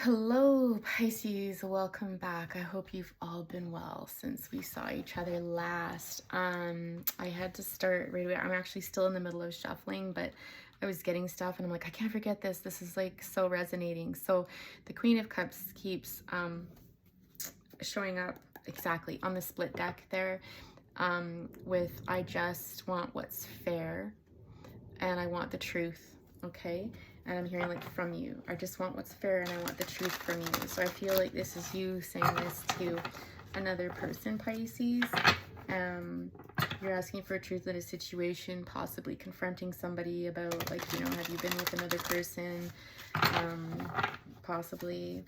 Hello, Pisces. Welcome back. I hope you've all been well since we saw each other last. I had to start right away. I'm actually still in the middle of shuffling, but I was getting stuff and I'm like, I can't forget this. This is like so resonating. So the Queen of Cups keeps showing up exactly on the split deck there with I just want what's fair and I want the truth, okay? And I'm hearing like from you. I just want what's fair and I want the truth from you. So I feel like this is you saying this to another person, Pisces. You're asking for truth in a situation, possibly confronting somebody about like, you know, have you been with another person? Possibly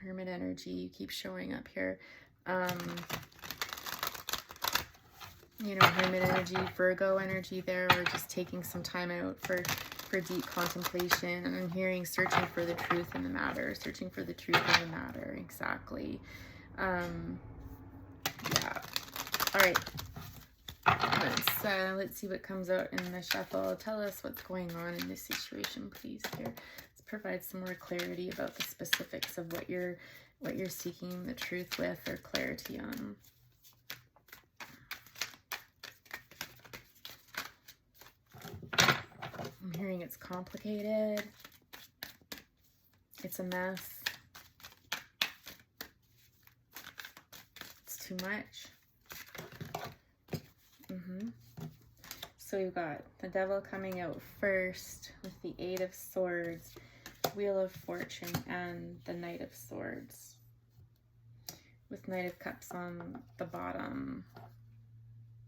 Hermit energy, you keep showing up here. You know, Hermit energy, Virgo energy there, or just taking some time out for deep contemplation. And I'm hearing searching for the truth in the matter, searching for the truth in the matter, exactly. Yeah. All right. Let's see what comes out in the shuffle. Tell us what's going on in this situation, please. Here, let's provide some more clarity about the specifics of what you're seeking the truth with or clarity on. I'm hearing it's complicated. It's a mess. It's too much. So we've got the Devil coming out first with the Eight of Swords, Wheel of Fortune, and the Knight of Swords, with Knight of Cups on the bottom.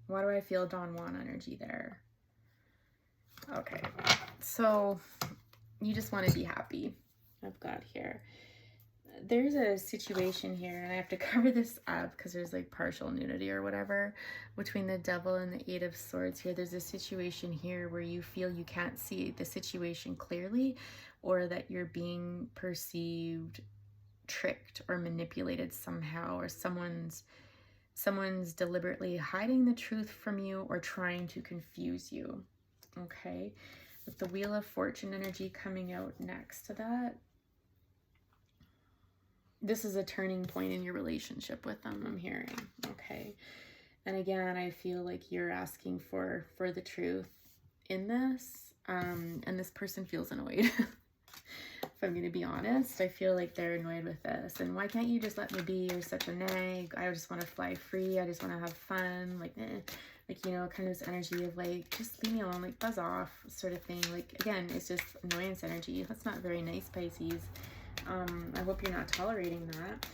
Why do I feel Don Juan energy there? Okay, so you just want to be happy. I've got here. There's a situation here, and I have to cover this up because there's like partial nudity or whatever between the Devil and the Eight of Swords here. There's a situation here where you feel you can't see the situation clearly, or that you're being perceived tricked or manipulated somehow, or someone's deliberately hiding the truth from you or trying to confuse you. Okay, with the Wheel of Fortune energy coming out next to that, this is a turning point in your relationship with them, I'm hearing. Okay, and again, I feel like you're asking for the truth in this, and this person feels annoyed. If I'm going to be honest, I feel like they're annoyed with this. And why can't you just let me be? You're such a nag. I just want to fly free. I just want to have fun. Like, like, you know, kind of this energy of like, just leave me alone, like buzz off sort of thing. Like, again, it's just annoyance energy. That's not very nice, Pisces. I hope you're not tolerating that.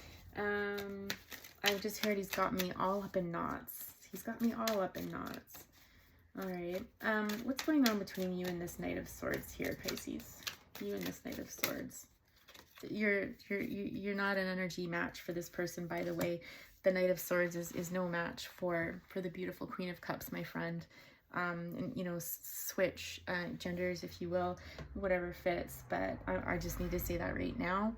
I've just heard he's got me all up in knots. He's got me all up in knots. All right. What's going on between you and this Knight of Swords here, Pisces? You and this Knight of Swords. You're not an energy match for this person, by the way. The Knight of Swords is no match for the beautiful Queen of Cups, my friend. And you know, switch genders, if you will, whatever fits, but I just need to say that right now.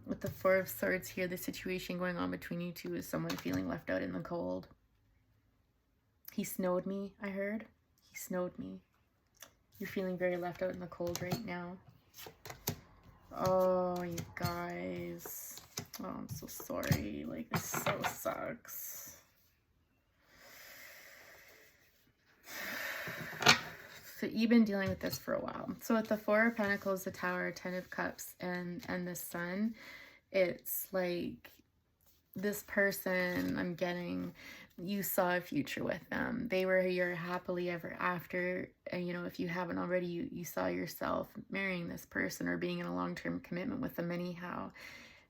With the Four of Swords here, the situation going on between you two is someone feeling left out in the cold. He snowed me, I heard. He snowed me. You're feeling very left out in the cold right now. Oh, you guys. Oh, I'm so sorry. Like, this so sucks. So you've been dealing with this for a while. So with the Four of Pentacles, the Tower, 10 of Cups, and the Sun, it's like this person, I'm getting, you saw a future with them. They were your happily ever after. And, you know, if you haven't already, you saw yourself marrying this person or being in a long-term commitment with them anyhow,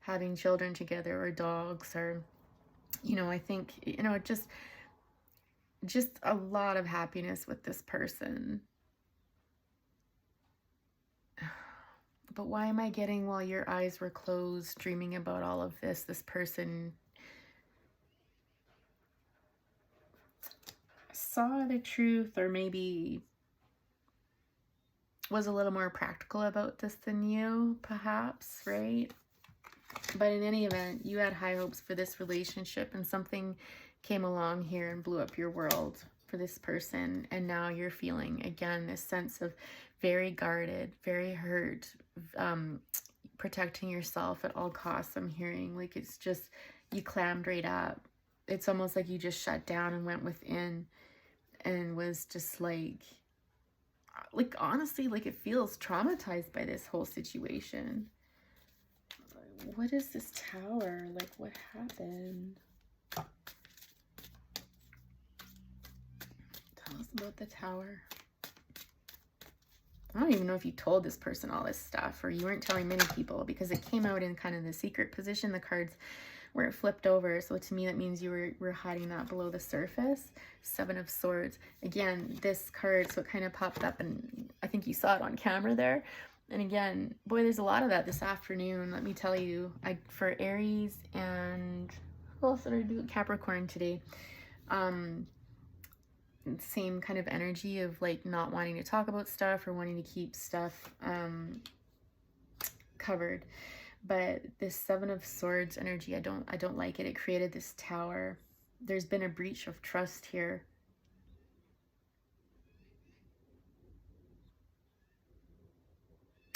having children together or dogs or, you know, I think, you know, just a lot of happiness with this person. But why am I getting, while your eyes were closed, dreaming about all of this person saw the truth, or maybe was a little more practical about this than you, perhaps, right? But in any event, you had high hopes for this relationship, and something came along here and blew up your world for this person. And now you're feeling, again, this sense of very guarded, very hurt, protecting yourself at all costs. I'm hearing like it's just, you clammed right up. It's almost like you just shut down and went within and was just like honestly, like it feels traumatized by this whole situation. What is this Tower? Like, what happened? Tell us about the Tower. I don't even know if you told this person all this stuff, or you weren't telling many people, because it came out in kind of the secret position, the cards where it flipped over. So to me, that means you were hiding that below the surface. Seven of Swords. Again, this card, so it kind of popped up, and I think you saw it on camera there. And again, boy, there's a lot of that this afternoon, let me tell you. For Aries and who else did I do? Capricorn today. Same kind of energy of like not wanting to talk about stuff or wanting to keep stuff covered. But this Seven of Swords energy, I don't like it. It created this Tower. There's been a breach of trust here.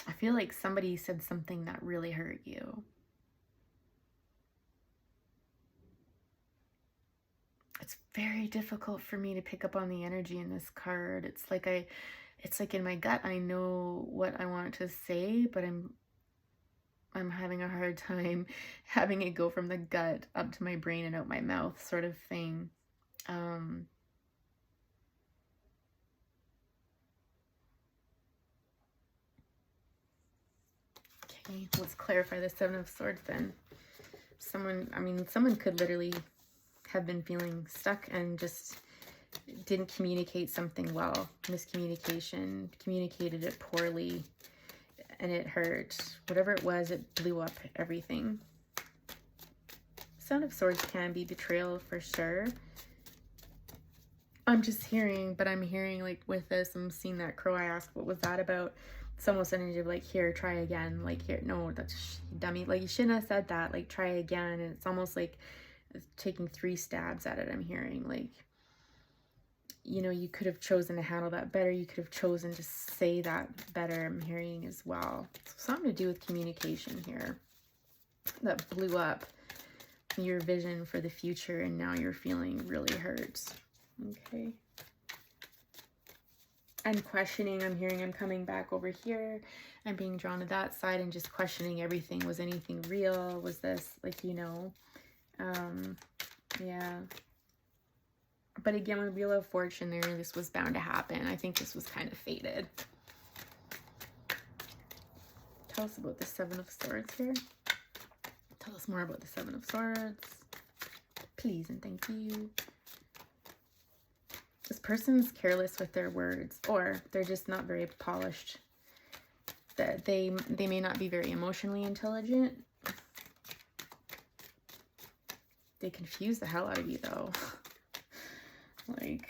I feel like somebody said something that really hurt you. It's very difficult for me to pick up on the energy in this card. It's like in my gut, I know what I want to say, but I'm having a hard time having it go from the gut up to my brain and out my mouth, sort of thing. Okay, let's clarify the Seven of Swords then. Someone could literally have been feeling stuck and just didn't communicate something well. Miscommunication, communicated it poorly, and it hurt. Whatever it was, it blew up everything. Seven of Swords can be betrayal for sure. I'm hearing like with this, I'm seeing that crow. I asked, what was that about? It's almost energy of like, here, try again. Like, here, no, that's dummy. Like, you shouldn't have said that. Like, try again. And it's almost like taking 3 stabs at it. I'm hearing like, you know, you could have chosen to handle that better. You could have chosen to say that better. I'm hearing as well. So something to do with communication here that blew up your vision for the future, and now you're feeling really hurt. Okay. I'm questioning. I'm hearing I'm coming back over here. I'm being drawn to that side and just questioning everything. Was anything real? Was this like, you know, yeah. But again, with Wheel of Fortune there, this was bound to happen. I think this was kind of fated. Tell us about the Seven of Swords here. Tell us more about the Seven of Swords. Please and thank you. This person's careless with their words, or they're just not very polished. That they may not be very emotionally intelligent. They confuse the hell out of you though. Like,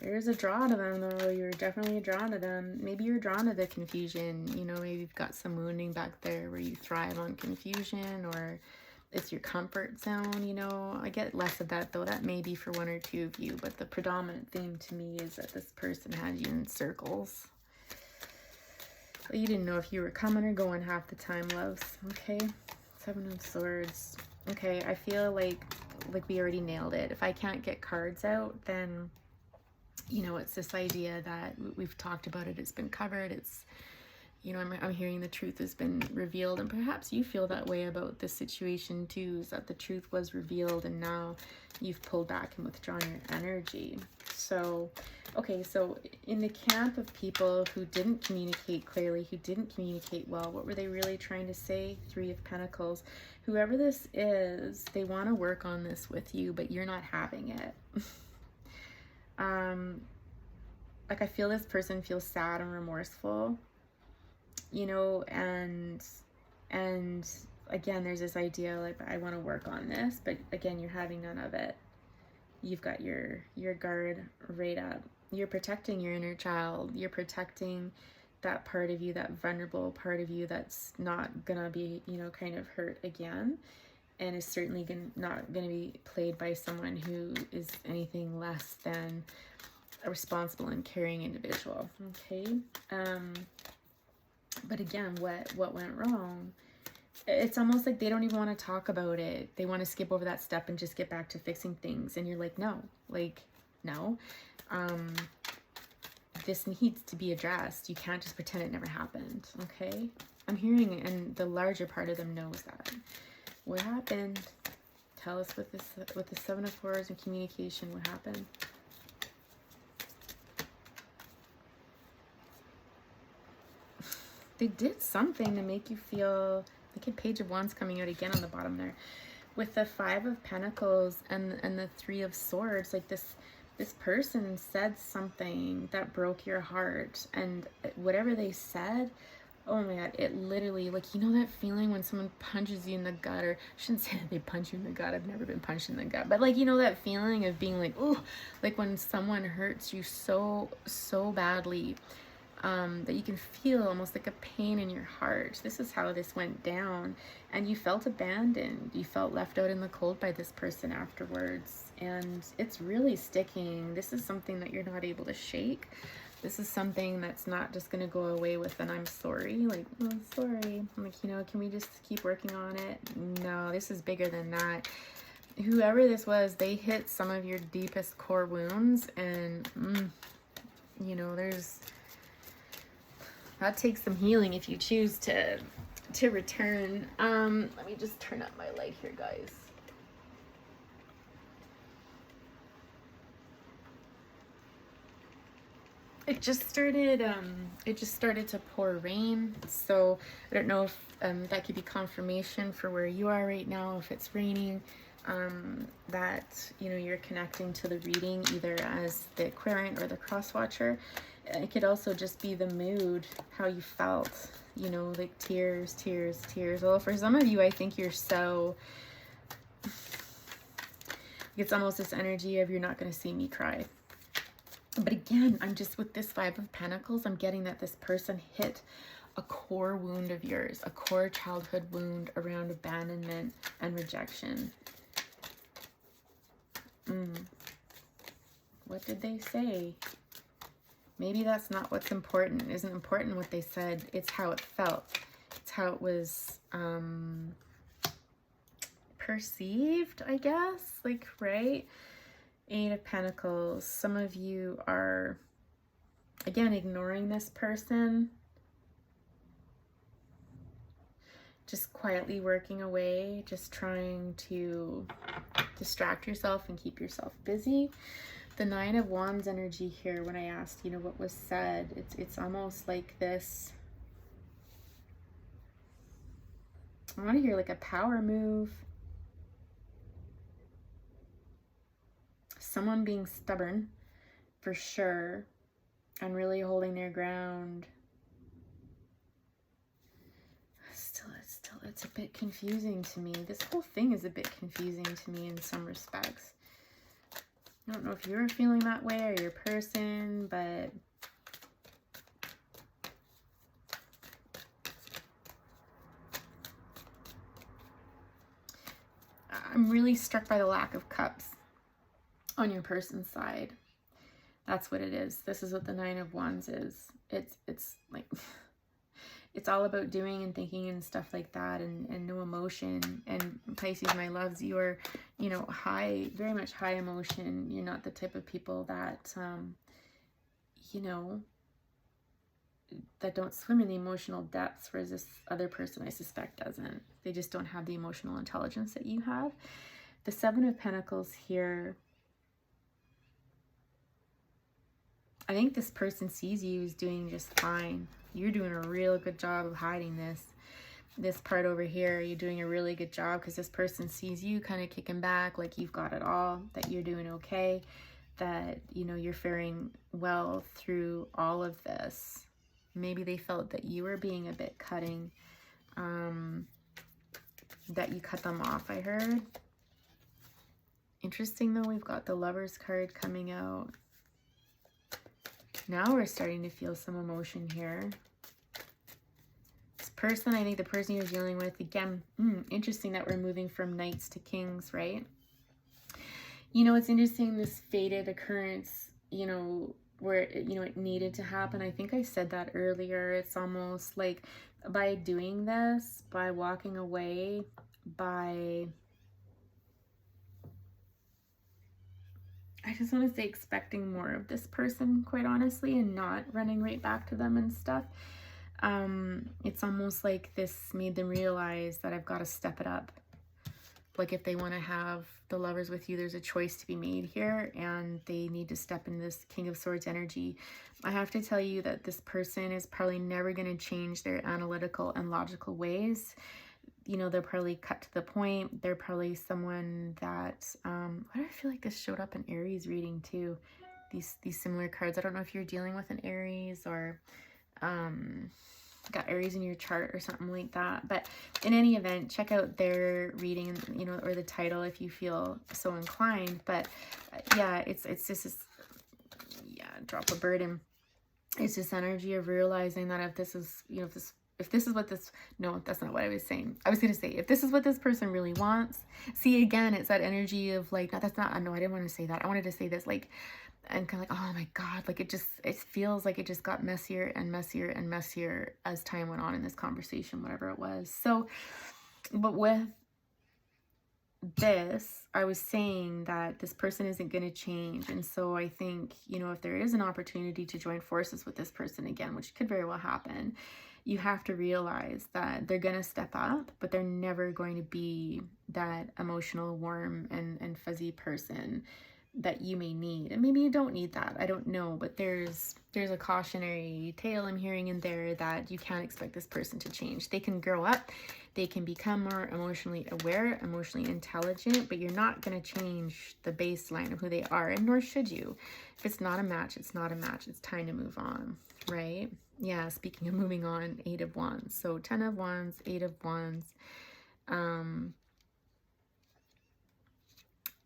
there's a draw to them though. You're definitely drawn to them. Maybe you're drawn to the confusion. You know, maybe you've got some wounding back there where you thrive on confusion, or it's your comfort zone, you know. I get less of that though. That may be for 1 or 2 of you, but the predominant theme to me is that this person had you in circles. But you didn't know if you were coming or going half the time, loves. Okay, Seven of Swords. Okay, I feel like we already nailed it. If I can't get cards out, then, you know, it's this idea that we've talked about it. It's been covered. It's, you know, I'm hearing the truth has been revealed, and perhaps you feel that way about this situation too, is that the truth was revealed and now you've pulled back and withdrawn your energy. So, okay, so in the camp of people who didn't communicate clearly, who didn't communicate well, what were they really trying to say? 3 of Pentacles. Whoever this is, they want to work on this with you, but you're not having it. Like, I feel this person feels sad and remorseful, you know, and again, there's this idea like, I want to work on this, but again, you're having none of it. You've got your guard right up. You're protecting your inner child. You're protecting that part of you, that vulnerable part of you that's not gonna be, you know, kind of hurt again, and is certainly not gonna be played by someone who is anything less than a responsible and caring individual. Okay. But But again, what went wrong? It's almost like they don't even want to talk about it. They want to skip over that step and just get back to fixing things. And you're like, no, no. This needs to be addressed. You can't just pretend it never happened, okay? I'm hearing, and the larger part of them knows that. What happened? Tell us with the Seven of Swords and communication, what happened? They did something to make you feel, like a Page of Wands coming out again on the bottom there. With the Five of Pentacles and the Three of Swords, like this person said something that broke your heart, and whatever they said, oh my god, it literally, like, you know that feeling when someone punches you in the gut, or I shouldn't say that they punch you in the gut, I've never been punched in the gut, but like, you know that feeling of being like, oh, like when someone hurts you so badly, that you can feel almost like a pain in your heart. This is how this went down, and you felt abandoned. You felt left out in the cold by this person afterwards, and it's really sticking. This is something that you're not able to shake. This is something that's not just going to go away with an I'm sorry, like, oh, I'm sorry. I'm like, you know, can we just keep working on it? No, this is bigger than that. Whoever this was, they hit some of your deepest core wounds, and, you know, that takes some healing if you choose to return. Let me just turn up my light here, guys. It just started to pour rain, so I don't know if that could be confirmation for where you are right now, if it's raining, that, you know, you're connecting to the reading either as the Aquarian or the cross watcher. It could also just be the mood, how you felt, you know, like tears. Well, for some of you, I think you're so, it's almost this energy of you're not going to see me cry. But again, I'm just, with this Five of Pentacles, I'm getting that this person hit a core wound of yours, a core childhood wound around abandonment and rejection. What did they say? Maybe that's not what's important. It isn't important what they said. It's how it felt. It's how it was perceived, I guess. Like, right? Eight of Pentacles. Some of you are, again, ignoring this person. Just quietly working away. Just trying to distract yourself and keep yourself busy. The Nine of Wands energy here, when I asked, you know, what was said, it's almost like this. I want to hear like a power move. Someone being stubborn, for sure, and really holding their ground. Still, it's a bit confusing to me. This whole thing is a bit confusing to me in some respects. I don't know if you're feeling that way or your person, but I'm really struck by the lack of cups on your person's side. That's what it is. This is what the Nine of Wands is. It's like, it's all about doing and thinking and stuff like that, and no emotion. And Pisces, my loves, you are, you know, very much high emotion. You're not the type of people that, you know, that don't swim in the emotional depths, whereas this other person, I suspect, doesn't. They just don't have the emotional intelligence that you have. The Seven of Pentacles here, I think this person sees you as doing just fine. You're doing a real good job of hiding this part over here. You're doing a really good job because this person sees you kind of kicking back like you've got it all, that you're doing okay, that, you know, you're faring well through all of this. Maybe they felt that you were being a bit cutting, that you cut them off, I heard. Interesting though, we've got the Lovers card coming out. Now we're starting to feel some emotion here. This person, I think the person you're dealing with, again, interesting that we're moving from Knights to Kings, right? You know, it's interesting, this fated occurrence, you know, where, you know, it needed to happen. I think I said that earlier. It's almost like by doing this, by walking away, by, I just want to say expecting more of this person, quite honestly, and not running right back to them and stuff. It's almost like this made them realize that I've got to step it up. Like if they want to have the lovers with you, there's a choice to be made here, and they need to step in this King of Swords energy. I have to tell you that this person is probably never going to change their analytical and logical ways. You know, they're probably cut to the point. They're probably someone that, why do I feel like this showed up in Aries reading too? These similar cards. I don't know if you're dealing with an Aries or got Aries in your chart or something like that. But in any event, check out their reading, you know, or the title if you feel so inclined. But yeah, it's just this, yeah, drop a burden. It's this energy of realizing that if this is, you know, if this is what this, no, that's not what I was saying. I was going to say, if this is what this person really wants, see, again, it's that energy of like, no, that's not, no, I didn't want to say that. I wanted to say this, like, and kind of like, oh my God, like it feels like it just got messier and messier and messier as time went on in this conversation, whatever it was. So, but with this, I was saying that this person isn't going to change. And so I think, you know, if there is an opportunity to join forces with this person again, which could very well happen, you have to realize that they're going to step up, but they're never going to be that emotional, warm and fuzzy person that you may need. And maybe you don't need that, I don't know, but there's a cautionary tale I'm hearing in there that you can't expect this person to change. They can grow up, they can become more emotionally aware, emotionally intelligent, but you're not going to change the baseline of who they are, and nor should you. If it's not a match, it's not a match. It's time to move on, right? Yeah, speaking of moving on, 8 of Wands. So 10 of Wands, 8 of Wands.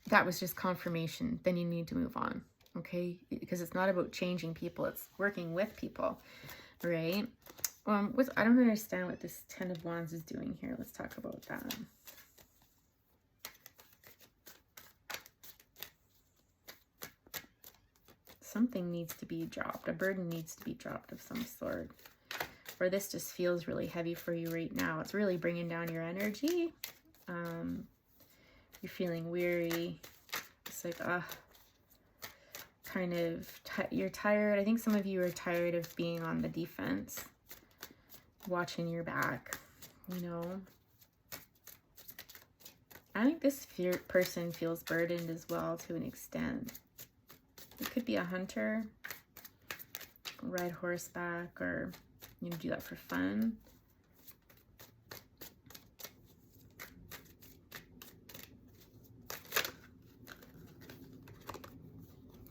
That was just confirmation. Then you need to move on, okay? Because it's not about changing people. It's working with people, right? I don't understand what this 10 of Wands is doing here. Let's talk about that. Something needs to be dropped. A burden needs to be dropped of some sort. Or this just feels really heavy for you right now. It's really bringing down your energy. You're feeling weary. It's like, kind of, you're tired. I think some of you are tired of being on the defense, watching your back, you know. I think this person feels burdened as well to an extent. It could be a hunter, ride horseback, or you know, do that for fun.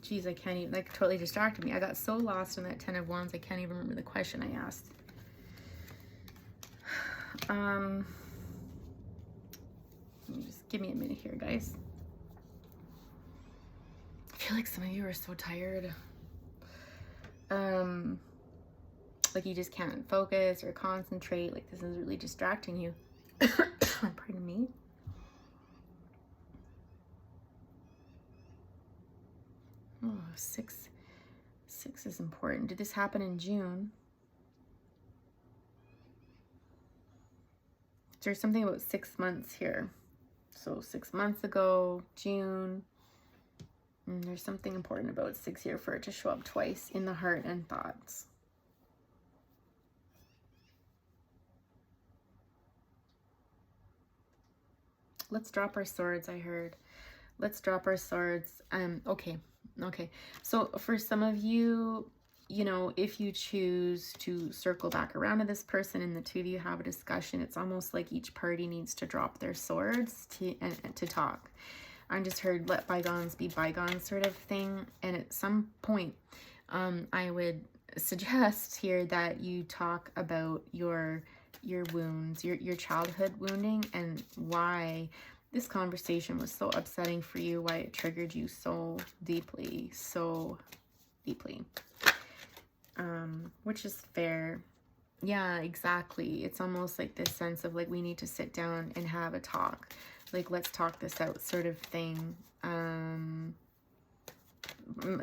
Geez, I can't even, like, totally distracted me. I got so lost in that 10 of Wands, I can't even remember the question I asked. Just give me a minute here, guys. I feel like some of you are so tired. Like you just can't focus or concentrate. Like this is really distracting you. Pardon me. Oh, 6 is important. Did this happen in June? There's something about 6 months here. So 6 months ago, June. And there's something important about 6 here for it to show up twice in the heart and thoughts. Let's drop our swords, I heard. Let's drop our swords. Okay. So for some of you, you know, if you choose to circle back around to this person and the two of you have a discussion, it's almost like each party needs to drop their swords to talk. I just heard let bygones be bygones sort of thing. And at some point, I would suggest here that you talk about your wounds, your childhood wounding, and why this conversation was so upsetting for you, why it triggered you so deeply, which is fair. Yeah, exactly. It's almost like this sense of like, we need to sit down and have a talk. Like, let's talk this out sort of thing.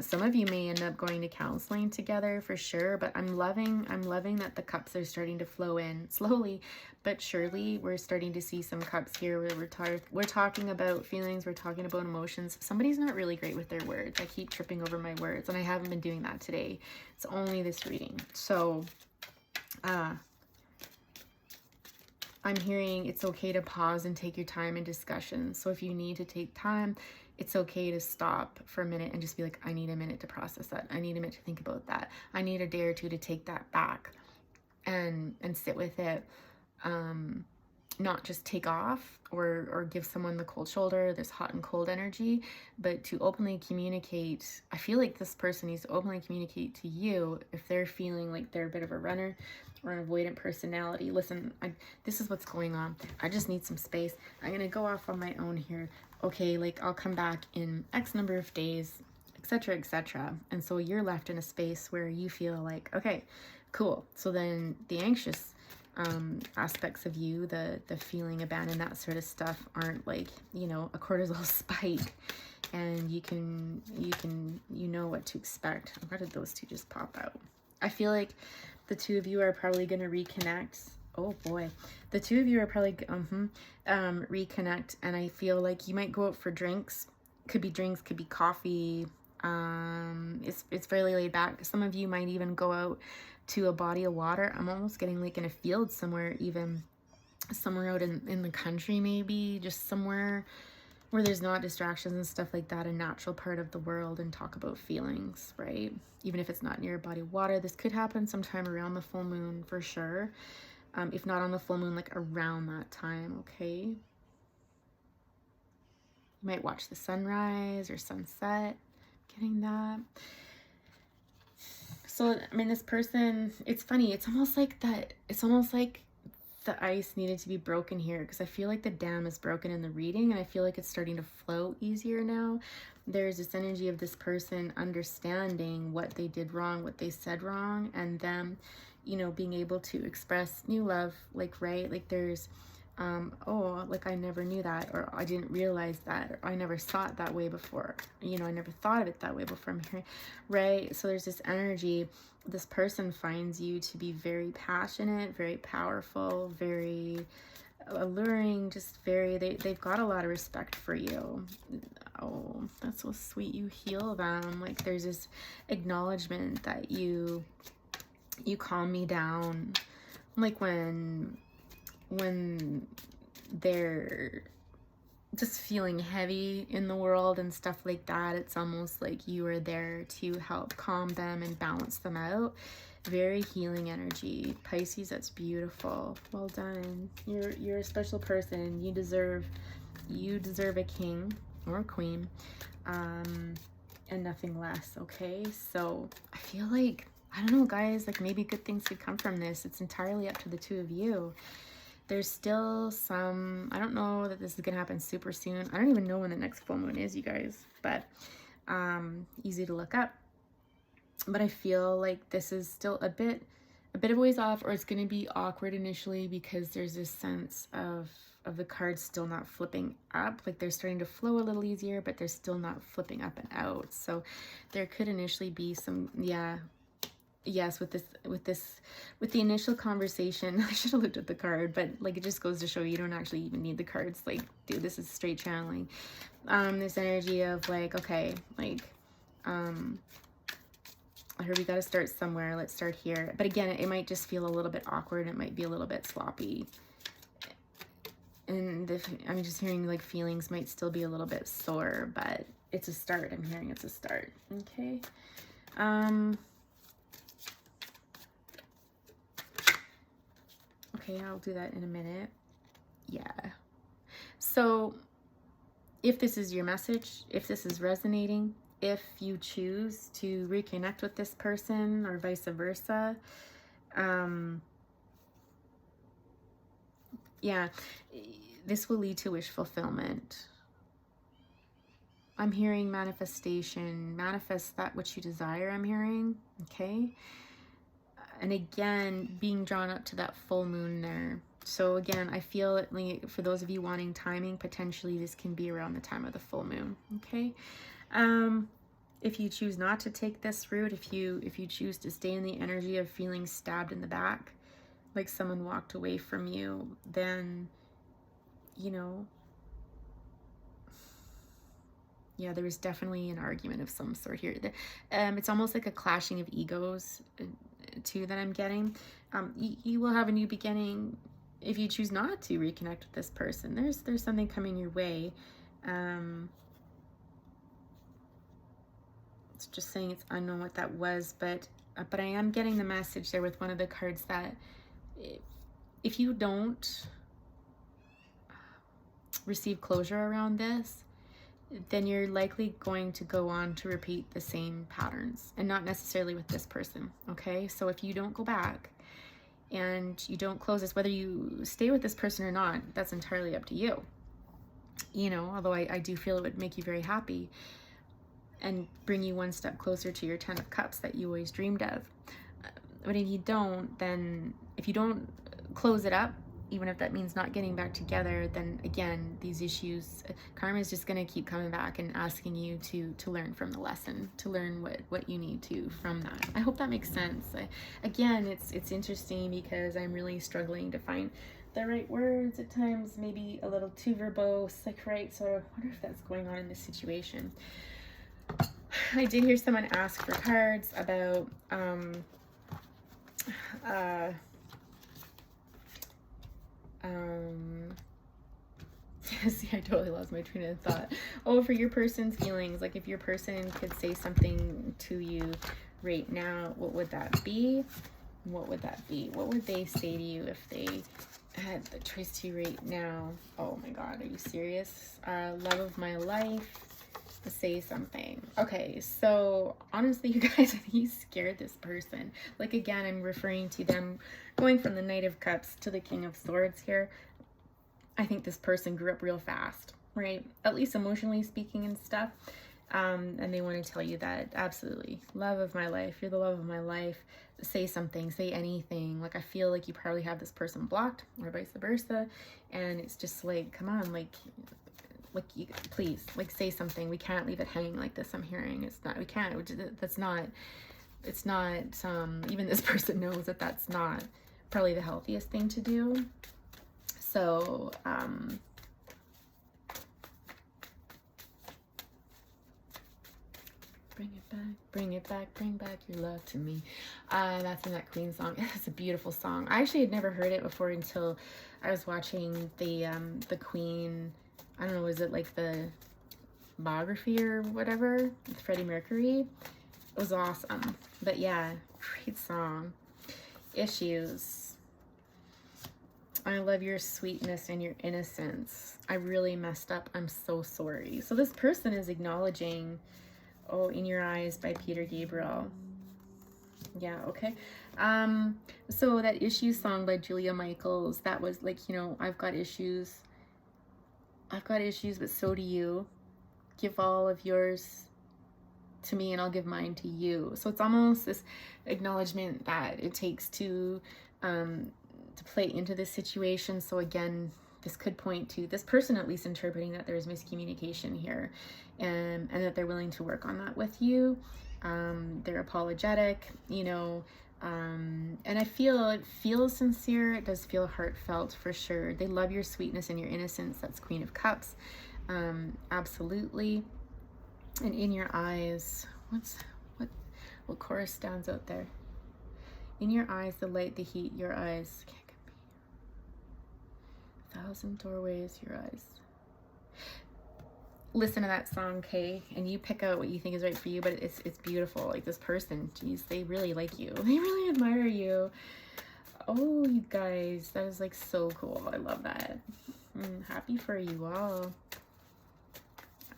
some of you may end up going to counseling together for sure, but I'm loving that the cups are starting to flow in slowly but surely. We're starting to see some cups here where we're talking about feelings, we're talking about emotions. Somebody's not really great with their words. I keep tripping over my words, and I haven't been doing that today. It's only this reading. So I'm hearing it's okay to pause and take your time in discussions. So if you need to take time, it's okay to stop for a minute and just be like, I need a minute to process that. I need a minute to think about that. I need a day or two to take that back and sit with it. Not just take off or give someone the cold shoulder, this hot and cold energy, but to openly communicate. I feel like this person needs to openly communicate to you if they're feeling like they're a bit of a runner or an avoidant personality. Listen, this is what's going on. I just need some space. I'm going to go off on my own here. Okay, like I'll come back in X number of days, etc., etc. And so you're left in a space where you feel like, okay, cool. So then the anxious aspects of you, the feeling abandoned, that sort of stuff, aren't like, you know, a cortisol spike, and you know what to expect. Why did those two just pop out? I feel like the two of you are probably going to reconnect. Oh boy, the two of you are probably reconnect, and I feel like you might go out for drinks. Could be drinks, could be coffee. It's fairly laid back. Some of you might even go out to a body of water. I'm almost getting like in a field somewhere, even somewhere out in the country, maybe just somewhere where there's not distractions and stuff like that, a natural part of the world, and talk about feelings, right? Even if it's not near a body of water. This could happen sometime around the full moon for sure. If not on the full moon, like around that time, okay? You might watch the sunrise or sunset. Getting that. So, I mean, this person, it's funny. It's almost like the ice needed to be broken here, because I feel like the dam is broken in the reading, and I feel like it's starting to flow easier now. There's this energy of this person understanding what they did wrong, what they said wrong, and them, you know, being able to express new love, like, right? Like there's, oh, like I never knew that, or I didn't realize that, or I never saw it that way before. You know, I never thought of it that way before. I'm hearing, right? So there's this energy. This person finds you to be very passionate, very powerful, very alluring, just very, they've got a lot of respect for you. Oh, that's so sweet. You heal them. Like there's this acknowledgement that you calm me down. Like when they're just feeling heavy in the world and stuff like that, it's almost like you are there to help calm them and balance them out. Very healing energy. Pisces, that's beautiful. Well done. You're a special person. You deserve a king or a queen, and nothing less, okay? So I feel like, I don't know, guys, like maybe good things could come from this. It's entirely up to the two of you. There's still some, I don't know that this is going to happen super soon. I don't even know when the next full moon is, you guys, but easy to look up. But I feel like this is still a bit of ways off, or it's going to be awkward initially, because there's this sense of the cards still not flipping up. Like they're starting to flow a little easier, but they're still not flipping up and out. So there could initially be some, yes, with the initial conversation. I should have looked at the card, but like it just goes to show you don't actually even need the cards. Like, dude, this is straight channeling. This energy of like, okay, like, I heard we got to start somewhere. Let's start here. But again, it might just feel a little bit awkward. It might be a little bit sloppy. And I'm just hearing like feelings might still be a little bit sore, but it's a start. I'm hearing it's a start. Okay. Okay, I'll do that in a minute. Yeah. So if this is your message, if this is resonating, if you choose to reconnect with this person or vice versa, yeah, this will lead to wish fulfillment. I'm hearing manifestation. Manifest that which you desire, I'm hearing. Okay. And again, being drawn up to that full moon there. So again, I feel like for those of you wanting timing, potentially this can be around the time of the full moon. Okay. if you choose not to take this route, if you choose to stay in the energy of feeling stabbed in the back, like someone walked away from you, then, you know, yeah, there was definitely an argument of some sort here. It's almost like a clashing of egos too that I'm getting. You will have a new beginning if you choose not to reconnect with this person. There's something coming your way. It's just saying it's unknown what that was, but I am getting the message there with one of the cards that if you don't receive closure around this, then you're likely going to go on to repeat the same patterns, and not necessarily with this person, okay? So if you don't go back and you don't close this, whether you stay with this person or not, that's entirely up to you. You know, although I do feel it would make you very happy and bring you one step closer to your 10 of Cups that you always dreamed of. But if you don't, then if you don't close it up, even if that means not getting back together, then again, these issues, karma is just going to keep coming back and asking you to learn from the lesson, to learn what you need to from that. I hope that makes sense. Again, it's interesting because I'm really struggling to find the right words at times, maybe a little too verbose, like, right? So I wonder if that's going on in this situation. I did hear someone ask for cards about see, I totally lost my train of thought. Oh, for your person's feelings, like if your person could say something to you right now, what would that be? What would that be? What would they say to you if they had the choice to you right now? Oh my God, are you serious? Love of my life, say something. Okay, so honestly, you guys, I think you scared this person. Like, again, I'm referring to them going from the Knight of Cups to the King of Swords here. I think this person grew up real fast, right? At least emotionally speaking and stuff. And they want to tell you that, absolutely, love of my life, you're the love of my life. Say something, say anything. Like, I feel like you probably have this person blocked or vice versa. And it's just like, come on, like you, please, like, say something. We can't leave it hanging like this. I'm hearing it's not, we can't, that's not, it's not, even this person knows that that's not probably the healthiest thing to do. So, bring it back, bring it back, bring back your love to me. That's in that Queen song. It's a beautiful song. I actually had never heard it before until I was watching the Queen, I don't know, was it like the biography or whatever with Freddie Mercury? It was awesome. But yeah, great song. Issues. I love your sweetness and your innocence. I really messed up. I'm so sorry. So this person is acknowledging, oh, In Your Eyes by Peter Gabriel. Yeah, okay. So that Issues song by Julia Michaels, that was like, you know, I've got issues, but so do you. Give all of yours to me and I'll give mine to you. So it's almost this acknowledgement that it takes to play into this situation. So again, this could point to this person at least interpreting that there's miscommunication here, and that they're willing to work on that with you. They're apologetic, you know, and I feel it feels sincere. It does feel heartfelt for sure. They love your sweetness and your innocence. That's Queen of Cups. Absolutely. And in your eyes, what chorus stands out there? In your eyes, the light, the heat, your eyes. 1,000 doorways, your eyes. Listen to that song, Kay, and you pick out what you think is right for you, but it's beautiful. Like, this person, geez, they really like you. They really admire you. Oh, you guys, that is like so cool. I love that. Happy for you all.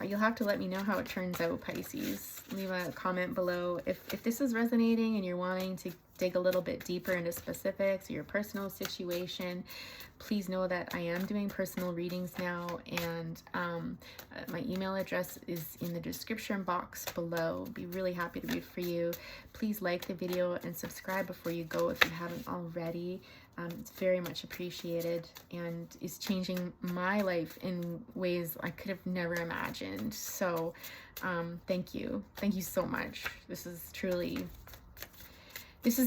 You'll have to let me know how it turns out, Pisces. Leave a comment below if this is resonating and you're wanting to dig a little bit deeper into specifics or your personal situation. Please know that I am doing personal readings now, and my email address is in the description box below. Be really happy to read for you. Please like the video and subscribe before you go if you haven't already. It's very much appreciated and is changing my life in ways I could have never imagined. So thank you. Thank you so much. This has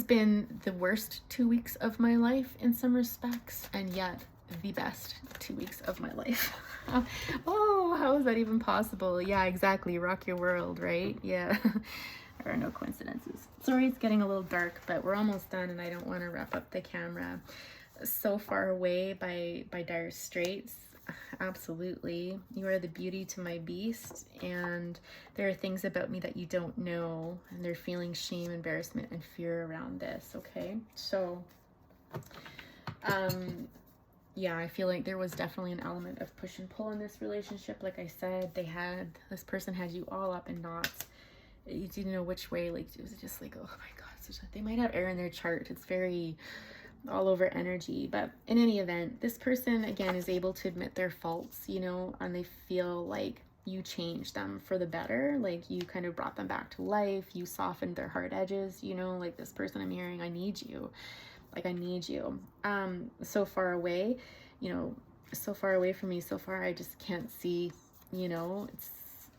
been the worst 2 weeks of my life in some respects, and yet the best 2 weeks of my life. Oh, how is that even possible? Yeah, exactly. Rock your world, right? Yeah. There are no coincidences. Sorry it's getting a little dark, but we're almost done and I don't want to wrap up the camera. So Far Away by Dire Straits. Absolutely. You are the beauty to my beast, and there are things about me that you don't know, and they're feeling shame, embarrassment, and fear around this. Okay, so yeah, I feel like there was definitely an element of push and pull in this relationship. Like I said, this person had you all up in knots. You didn't know which way. Like, it was just like, oh my god, they might have air in their chart. It's very all over energy. But in any event, this person again is able to admit their faults, you know, and they feel like you changed them for the better. Like, you kind of brought them back to life. You softened their hard edges, you know, like this person I'm hearing, I need you. Like, I need you. So far away, you know, so far away from me, so far I just can't see, you know. It's,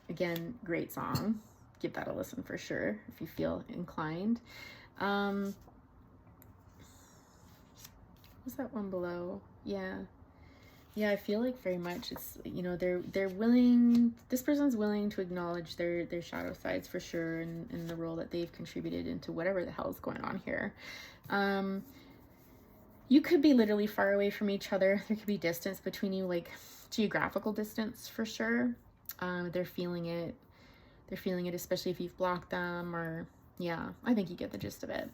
again, great song. Give that a listen for sure if you feel inclined. What's that one below? Yeah, I feel like very much it's, you know, they're willing, this person's willing to acknowledge their shadow sides for sure, and the role that they've contributed into whatever the hell's going on here. You could be literally far away from each other. There could be distance between you, like geographical distance for sure. They're feeling it, especially if you've blocked them, or yeah, I think you get the gist of it.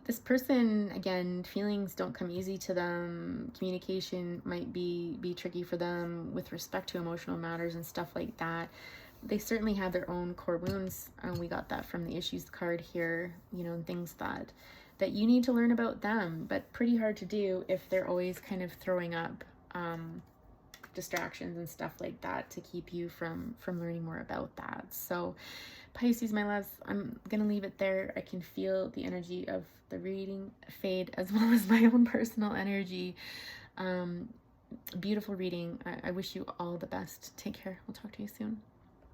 This person, again, feelings don't come easy to them. Communication might be tricky for them with respect to emotional matters and stuff like that. They certainly have their own core wounds, and we got that from the issues card here, you know, things that you need to learn about them, but pretty hard to do if they're always kind of throwing up distractions and stuff like that to keep you from learning more about that. So Pisces, my loves, I'm gonna leave it there. I can feel the energy of the reading fade as well as my own personal energy. Beautiful reading. I wish you all the best. Take care. We'll talk to you soon.